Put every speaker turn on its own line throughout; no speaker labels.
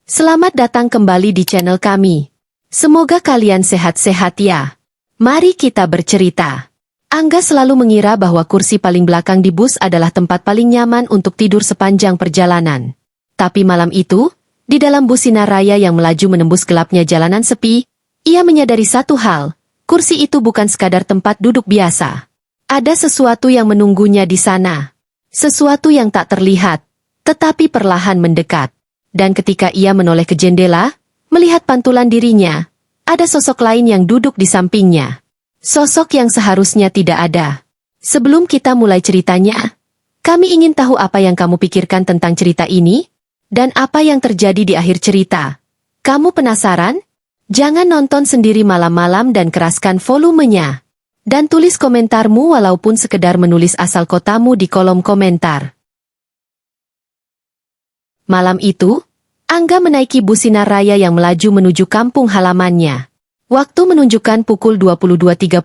Selamat datang kembali di channel kami. Semoga kalian sehat-sehat ya. Mari kita bercerita. Angga selalu mengira bahwa kursi paling belakang di bus adalah tempat paling nyaman untuk tidur sepanjang perjalanan. Tapi malam itu, di dalam bus sinar raya yang melaju menembus gelapnya jalanan sepi, ia menyadari satu hal, kursi itu bukan sekadar tempat duduk biasa. Ada sesuatu yang menunggunya di sana. Sesuatu yang tak terlihat, tetapi perlahan mendekat. Dan ketika ia menoleh ke jendela, melihat pantulan dirinya, ada sosok lain yang duduk di sampingnya. Sosok yang seharusnya tidak ada. Sebelum kita mulai ceritanya, kami ingin tahu apa yang kamu pikirkan tentang cerita ini, dan apa yang terjadi di akhir cerita. Kamu penasaran? Jangan nonton sendiri malam-malam dan keraskan volumenya. Dan tulis komentarmu walaupun sekedar menulis asal kotamu di kolom komentar. Malam itu, Angga menaiki bus sinar raya yang melaju menuju kampung halamannya. Waktu menunjukkan pukul 22.30,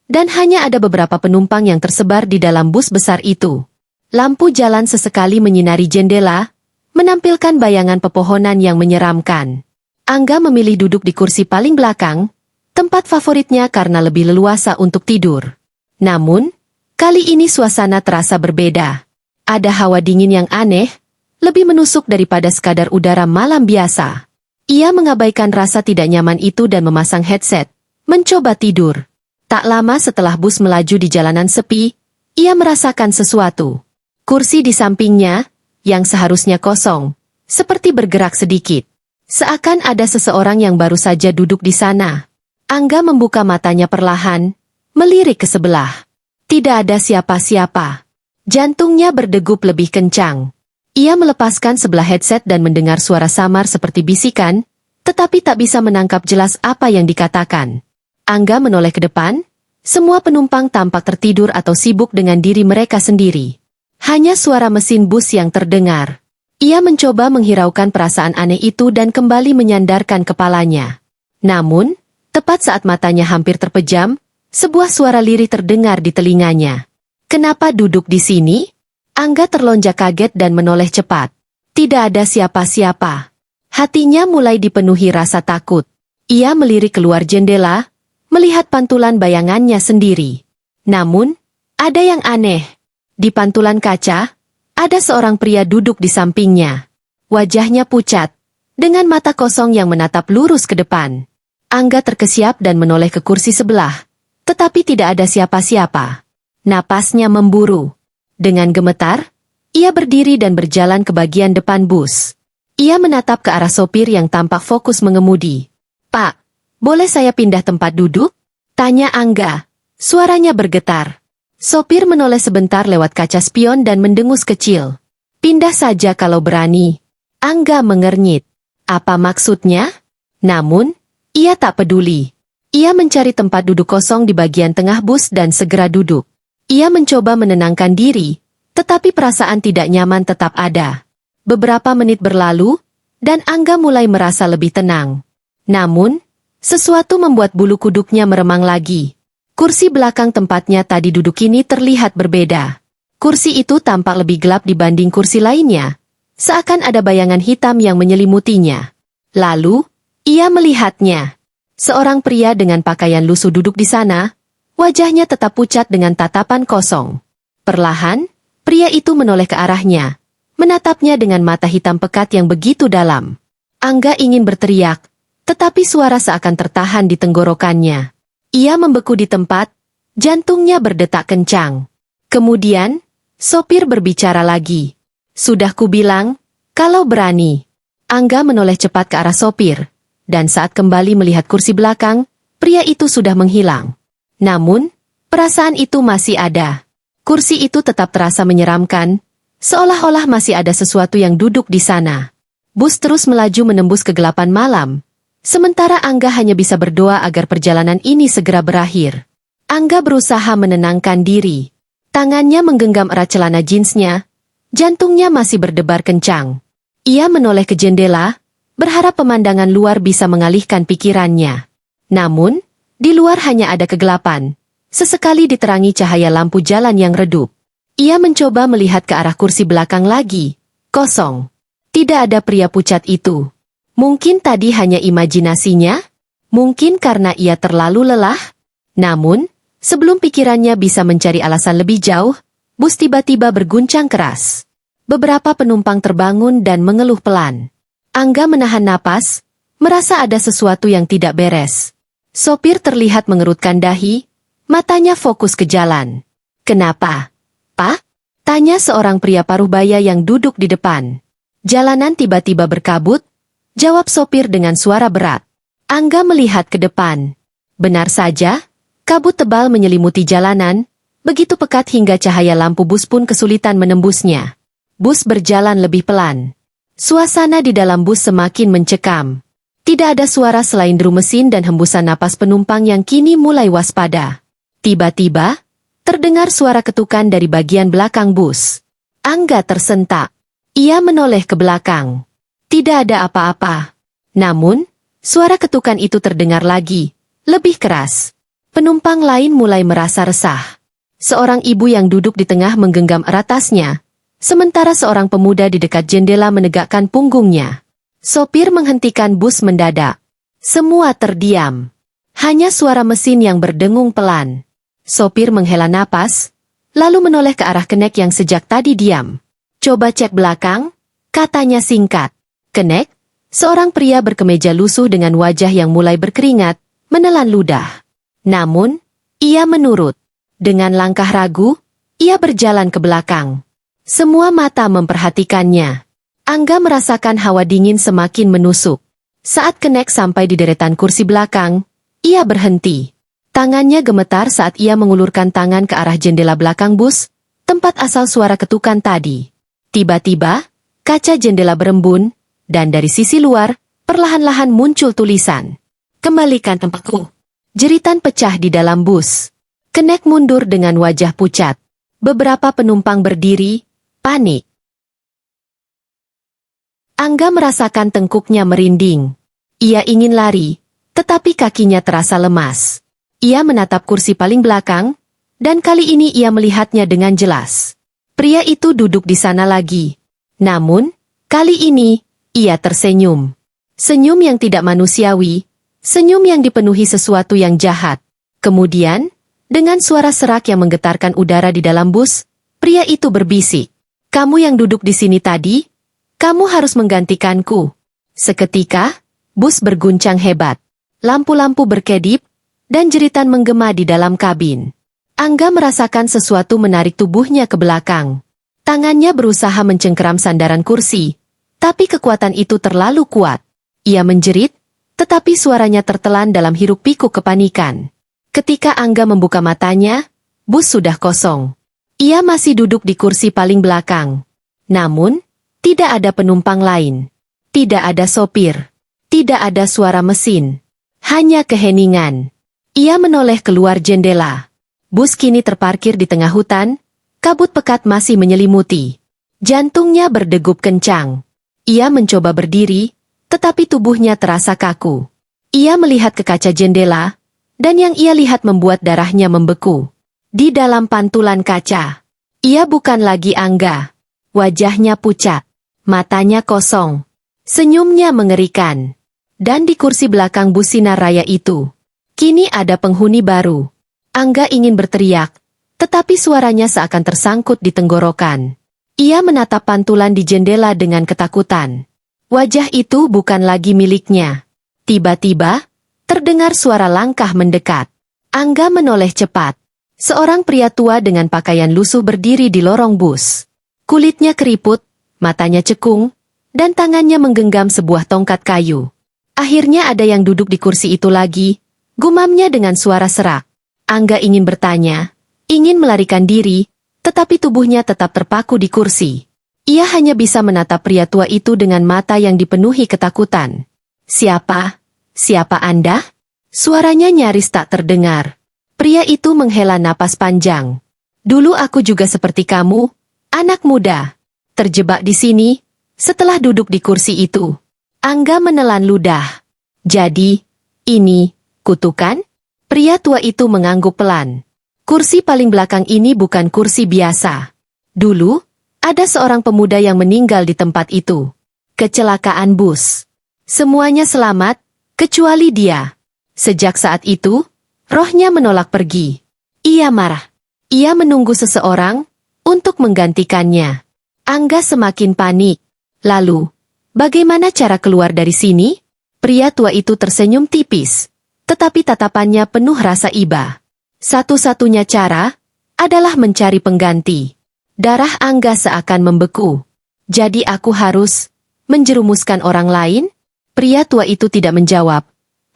dan hanya ada beberapa penumpang yang tersebar di dalam bus besar itu. Lampu jalan sesekali menyinari jendela, menampilkan bayangan pepohonan yang menyeramkan. Angga memilih duduk di kursi paling belakang, tempat favoritnya karena lebih leluasa untuk tidur. Namun, kali ini suasana terasa berbeda. Ada hawa dingin yang aneh, lebih menusuk daripada sekadar udara malam biasa. Ia mengabaikan rasa tidak nyaman itu dan memasang headset, mencoba tidur. Tak lama setelah bus melaju di jalanan sepi, ia merasakan sesuatu. Kursi di sampingnya, yang seharusnya kosong, seperti bergerak sedikit. Seakan ada seseorang yang baru saja duduk di sana. Angga membuka matanya perlahan, melirik ke sebelah. Tidak ada siapa-siapa. Jantungnya berdegup lebih kencang. Ia melepaskan sebelah headset dan mendengar suara samar seperti bisikan, tetapi tak bisa menangkap jelas apa yang dikatakan. Angga menoleh ke depan, semua penumpang tampak tertidur atau sibuk dengan diri mereka sendiri. Hanya suara mesin bus yang terdengar. Ia mencoba menghiraukan perasaan aneh itu dan kembali menyandarkan kepalanya. Namun, tepat saat matanya hampir terpejam, sebuah suara lirih terdengar di telinganya. "Kenapa duduk di sini?" Angga terlonjak kaget dan menoleh cepat. Tidak ada siapa-siapa. Hatinya mulai dipenuhi rasa takut. Ia melirik keluar jendela, melihat pantulan bayangannya sendiri. Namun, ada yang aneh. Di pantulan kaca, ada seorang pria duduk di sampingnya. Wajahnya pucat, dengan mata kosong yang menatap lurus ke depan. Angga terkesiap dan menoleh ke kursi sebelah, tetapi tidak ada siapa-siapa. Napasnya memburu. Dengan gemetar, ia berdiri dan berjalan ke bagian depan bus. Ia menatap ke arah sopir yang tampak fokus mengemudi. "Pak, boleh saya pindah tempat duduk?" tanya Angga. Suaranya bergetar. Sopir menoleh sebentar lewat kaca spion dan mendengus kecil. "Pindah saja kalau berani." Angga mengernyit. Apa maksudnya? Namun, ia tak peduli. Ia mencari tempat duduk kosong di bagian tengah bus dan segera duduk. Ia mencoba menenangkan diri, tetapi perasaan tidak nyaman tetap ada. Beberapa menit berlalu, dan Angga mulai merasa lebih tenang. Namun, sesuatu membuat bulu kuduknya meremang lagi. Kursi belakang tempatnya tadi duduk ini terlihat berbeda. Kursi itu tampak lebih gelap dibanding kursi lainnya, seakan ada bayangan hitam yang menyelimutinya. Lalu, ia melihatnya. Seorang pria dengan pakaian lusuh duduk di sana. Wajahnya tetap pucat dengan tatapan kosong. Perlahan, pria itu menoleh ke arahnya, menatapnya dengan mata hitam pekat yang begitu dalam. Angga ingin berteriak, tetapi suara seakan tertahan di tenggorokannya. Ia membeku di tempat, jantungnya berdetak kencang. Kemudian, sopir berbicara lagi. "Sudah kubilang, kalau berani." Angga menoleh cepat ke arah sopir, dan saat kembali melihat kursi belakang, pria itu sudah menghilang. Namun, perasaan itu masih ada. Kursi itu tetap terasa menyeramkan, seolah-olah masih ada sesuatu yang duduk di sana. Bus terus melaju menembus kegelapan malam, sementara Angga hanya bisa berdoa agar perjalanan ini segera berakhir. Angga berusaha menenangkan diri. Tangannya menggenggam erat celana jeansnya, jantungnya masih berdebar kencang. Ia menoleh ke jendela, berharap pemandangan luar bisa mengalihkan pikirannya. Namun, di luar hanya ada kegelapan, sesekali diterangi cahaya lampu jalan yang redup. Ia mencoba melihat ke arah kursi belakang lagi, kosong. Tidak ada pria pucat itu. Mungkin tadi hanya imajinasinya? Mungkin karena ia terlalu lelah? Namun, sebelum pikirannya bisa mencari alasan lebih jauh, bus tiba-tiba berguncang keras. Beberapa penumpang terbangun dan mengeluh pelan. Angga menahan napas, merasa ada sesuatu yang tidak beres. Sopir terlihat mengerutkan dahi, matanya fokus ke jalan. "Kenapa, Pak?" tanya seorang pria paruh-baya yang duduk di depan. "Jalanan tiba-tiba berkabut," jawab sopir dengan suara berat. Angga melihat ke depan. Benar saja, kabut tebal menyelimuti jalanan, begitu pekat hingga cahaya lampu bus pun kesulitan menembusnya. Bus berjalan lebih pelan. Suasana di dalam bus semakin mencekam. Tidak ada suara selain deru mesin dan hembusan napas penumpang yang kini mulai waspada. Tiba-tiba, terdengar suara ketukan dari bagian belakang bus. Angga tersentak. Ia menoleh ke belakang. Tidak ada apa-apa. Namun, suara ketukan itu terdengar lagi, lebih keras. Penumpang lain mulai merasa resah. Seorang ibu yang duduk di tengah menggenggam erat tasnya, sementara seorang pemuda di dekat jendela menegakkan punggungnya. Sopir menghentikan bus mendadak. Semua terdiam. Hanya suara mesin yang berdengung pelan. Sopir menghela napas, lalu menoleh ke arah Kenek yang sejak tadi diam. "Coba cek belakang," katanya singkat. Kenek, seorang pria berkemeja lusuh dengan wajah yang mulai berkeringat, menelan ludah. Namun, ia menurut. Dengan langkah ragu, ia berjalan ke belakang. Semua mata memperhatikannya. Angga merasakan hawa dingin semakin menusuk. Saat Kenek sampai di deretan kursi belakang, ia berhenti. Tangannya gemetar saat ia mengulurkan tangan ke arah jendela belakang bus, tempat asal suara ketukan tadi. Tiba-tiba, kaca jendela berembun, dan dari sisi luar, perlahan-lahan muncul tulisan. "Kembalikan tempatku." Jeritan pecah di dalam bus. Kenek mundur dengan wajah pucat. Beberapa penumpang berdiri, panik. Angga merasakan tengkuknya merinding. Ia ingin lari, tetapi kakinya terasa lemas. Ia menatap kursi paling belakang, dan kali ini ia melihatnya dengan jelas. Pria itu duduk di sana lagi. Namun, kali ini, ia tersenyum. Senyum yang tidak manusiawi, senyum yang dipenuhi sesuatu yang jahat. Kemudian, dengan suara serak yang menggetarkan udara di dalam bus, pria itu berbisik. "Kamu yang duduk di sini tadi, kamu harus menggantikanku." Seketika, bus berguncang hebat. Lampu-lampu berkedip, dan jeritan menggema di dalam kabin. Angga merasakan sesuatu menarik tubuhnya ke belakang. Tangannya berusaha mencengkeram sandaran kursi, tapi kekuatan itu terlalu kuat. Ia menjerit, tetapi suaranya tertelan dalam hiruk-pikuk kepanikan. Ketika Angga membuka matanya, bus sudah kosong. Ia masih duduk di kursi paling belakang. Namun, tidak ada penumpang lain. Tidak ada sopir. Tidak ada suara mesin. Hanya keheningan. Ia menoleh keluar jendela. Bus kini terparkir di tengah hutan, kabut pekat masih menyelimuti. Jantungnya berdegup kencang. Ia mencoba berdiri, tetapi tubuhnya terasa kaku. Ia melihat ke kaca jendela, dan yang ia lihat membuat darahnya membeku. Di dalam pantulan kaca, ia bukan lagi Angga. Wajahnya pucat, matanya kosong, senyumnya mengerikan. Dan di kursi belakang bus sinar raya itu, kini ada penghuni baru. Angga ingin berteriak, tetapi suaranya seakan tersangkut di tenggorokan. Ia menatap pantulan di jendela dengan ketakutan. Wajah itu bukan lagi miliknya. Tiba-tiba, terdengar suara langkah mendekat. Angga menoleh cepat. Seorang pria tua dengan pakaian lusuh berdiri di lorong bus. Kulitnya keriput, matanya cekung, dan tangannya menggenggam sebuah tongkat kayu. Akhirnya ada yang duduk di kursi itu lagi, gumamnya dengan suara serak. Angga ingin bertanya, ingin melarikan diri, tetapi tubuhnya tetap terpaku di kursi. Ia hanya bisa menatap pria tua itu dengan mata yang dipenuhi ketakutan. "Siapa? Siapa Anda?" Suaranya nyaris tak terdengar. Pria itu menghela napas panjang. "Dulu aku juga seperti kamu, anak muda. Terjebak di sini, setelah duduk di kursi itu." Angga menelan ludah. "Jadi, ini kutukan?" Pria tua itu mengangguk pelan. "Kursi paling belakang ini bukan kursi biasa. Dulu, ada seorang pemuda yang meninggal di tempat itu. Kecelakaan bus. Semuanya selamat, kecuali dia. Sejak saat itu, rohnya menolak pergi. Ia marah. Ia menunggu seseorang untuk menggantikannya. Angga semakin panik. Lalu, bagaimana cara keluar dari sini? Pria tua itu tersenyum tipis, tetapi tatapannya penuh rasa iba. Satu-satunya cara adalah mencari pengganti. Darah Angga seakan membeku. Jadi aku harus menjerumuskan orang lain? Pria tua itu tidak menjawab,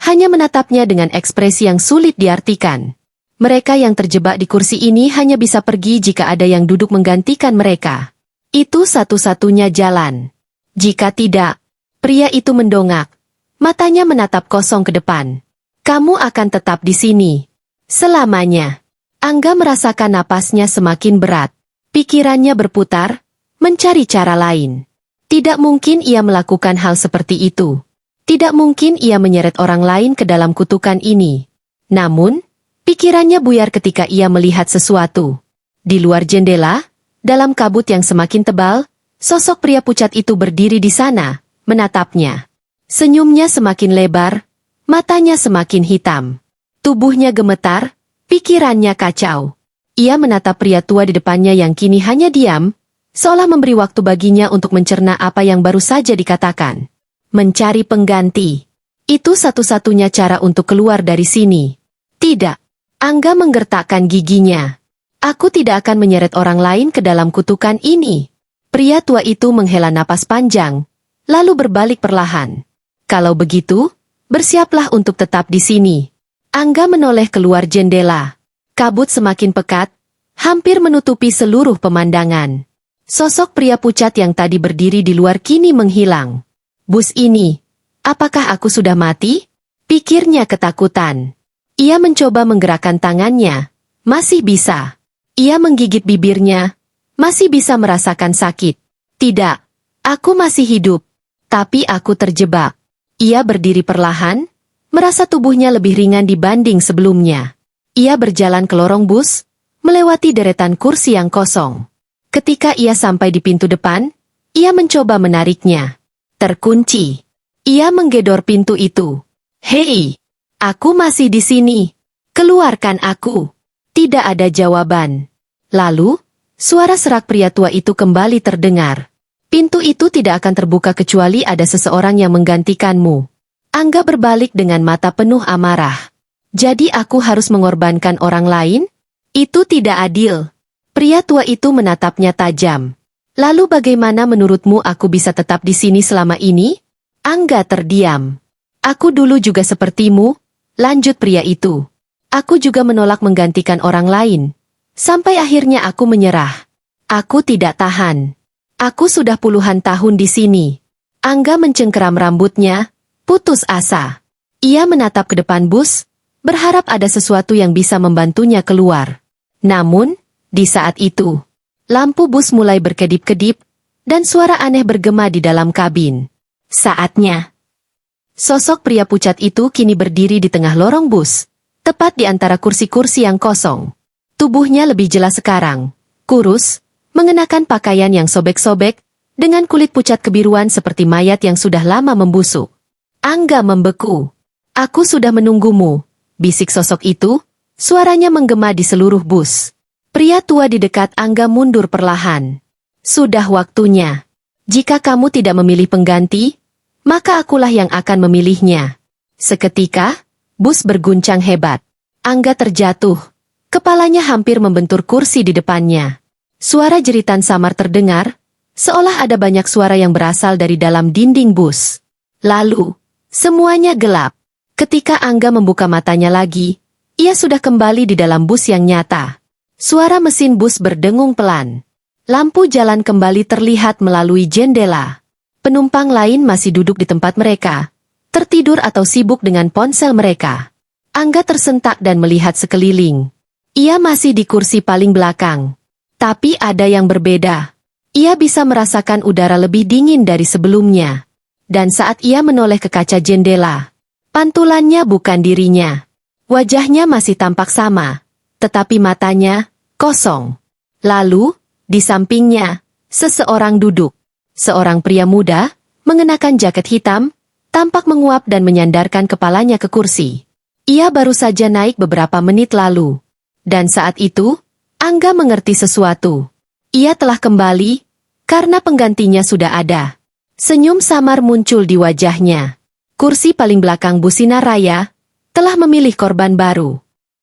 hanya menatapnya dengan ekspresi yang sulit diartikan. Mereka yang terjebak di kursi ini hanya bisa pergi jika ada yang duduk menggantikan mereka. Itu satu-satunya jalan. Jika tidak, pria itu mendongak. Matanya menatap kosong ke depan. Kamu akan tetap di sini selamanya. Angga merasakan napasnya semakin berat. Pikirannya berputar, mencari cara lain. Tidak mungkin ia melakukan hal seperti itu. Tidak mungkin ia menyeret orang lain ke dalam kutukan ini. Namun, pikirannya buyar ketika ia melihat sesuatu. Di luar jendela, dalam kabut yang semakin tebal, sosok pria pucat itu berdiri di sana, menatapnya. Senyumnya semakin lebar, matanya semakin hitam. Tubuhnya gemetar, pikirannya kacau. Ia menatap pria tua di depannya yang kini hanya diam, seolah memberi waktu baginya untuk mencerna apa yang baru saja dikatakan. Mencari pengganti. Itu satu-satunya cara untuk keluar dari sini. Tidak. Angga menggertakkan giginya. Aku tidak akan menyeret orang lain ke dalam kutukan ini. Pria tua itu menghela napas panjang, lalu berbalik perlahan. Kalau begitu, bersiaplah untuk tetap di sini. Angga menoleh keluar jendela. Kabut semakin pekat, hampir menutupi seluruh pemandangan. Sosok pria pucat yang tadi berdiri di luar kini menghilang. Bus ini, apakah aku sudah mati? Pikirnya ketakutan. Ia mencoba menggerakkan tangannya, masih bisa. Ia menggigit bibirnya, masih bisa merasakan sakit. Tidak, aku masih hidup, tapi aku terjebak. Ia berdiri perlahan, merasa tubuhnya lebih ringan dibanding sebelumnya. Ia berjalan ke lorong bus, melewati deretan kursi yang kosong. Ketika ia sampai di pintu depan, ia mencoba menariknya. Terkunci. Ia menggedor pintu itu. Hei, aku masih di sini. Keluarkan aku. Tidak ada jawaban. Lalu, suara serak pria tua itu kembali terdengar. Pintu itu tidak akan terbuka kecuali ada seseorang yang menggantikanmu. Angga berbalik dengan mata penuh amarah. Jadi aku harus mengorbankan orang lain? Itu tidak adil. Pria tua itu menatapnya tajam. Lalu bagaimana menurutmu aku bisa tetap di sini selama ini? Angga terdiam. Aku dulu juga sepertimu, lanjut pria itu. Aku juga menolak menggantikan orang lain. Sampai akhirnya aku menyerah. Aku tidak tahan. Aku sudah puluhan tahun di sini. Angga mencengkeram rambutnya, putus asa. Ia menatap ke depan bus, berharap ada sesuatu yang bisa membantunya keluar. Namun, di saat itu, lampu bus mulai berkedip-kedip, dan suara aneh bergema di dalam kabin. Saatnya. Sosok pria pucat itu kini berdiri di tengah lorong bus, tepat di antara kursi-kursi yang kosong. Tubuhnya lebih jelas sekarang, kurus, mengenakan pakaian yang sobek-sobek, dengan kulit pucat kebiruan seperti mayat yang sudah lama membusuk. Angga membeku. Aku sudah menunggumu, bisik sosok itu, suaranya menggema di seluruh bus. Pria tua di dekat Angga mundur perlahan. Sudah waktunya. Jika kamu tidak memilih pengganti, maka akulah yang akan memilihnya. Seketika, bus berguncang hebat. Angga terjatuh. Kepalanya hampir membentur kursi di depannya. Suara jeritan samar terdengar, seolah ada banyak suara yang berasal dari dalam dinding bus. Lalu, semuanya gelap. Ketika Angga membuka matanya lagi, ia sudah kembali di dalam bus yang nyata. Suara mesin bus berdengung pelan. Lampu jalan kembali terlihat melalui jendela. Penumpang lain masih duduk di tempat mereka, tertidur atau sibuk dengan ponsel mereka. Angga tersentak dan melihat sekeliling. Ia masih di kursi paling belakang. Tapi ada yang berbeda. Ia bisa merasakan udara lebih dingin dari sebelumnya. Dan saat ia menoleh ke kaca jendela, pantulannya bukan dirinya. Wajahnya masih tampak sama, tetapi matanya kosong. Lalu, di sampingnya, seseorang duduk. Seorang pria muda, mengenakan jaket hitam, tampak menguap dan menyandarkan kepalanya ke kursi. Ia baru saja naik beberapa menit lalu. Dan saat itu, Angga mengerti sesuatu. Ia telah kembali, karena penggantinya sudah ada. Senyum samar muncul di wajahnya. Kursi paling belakang Bu Sinar Raya telah memilih korban baru.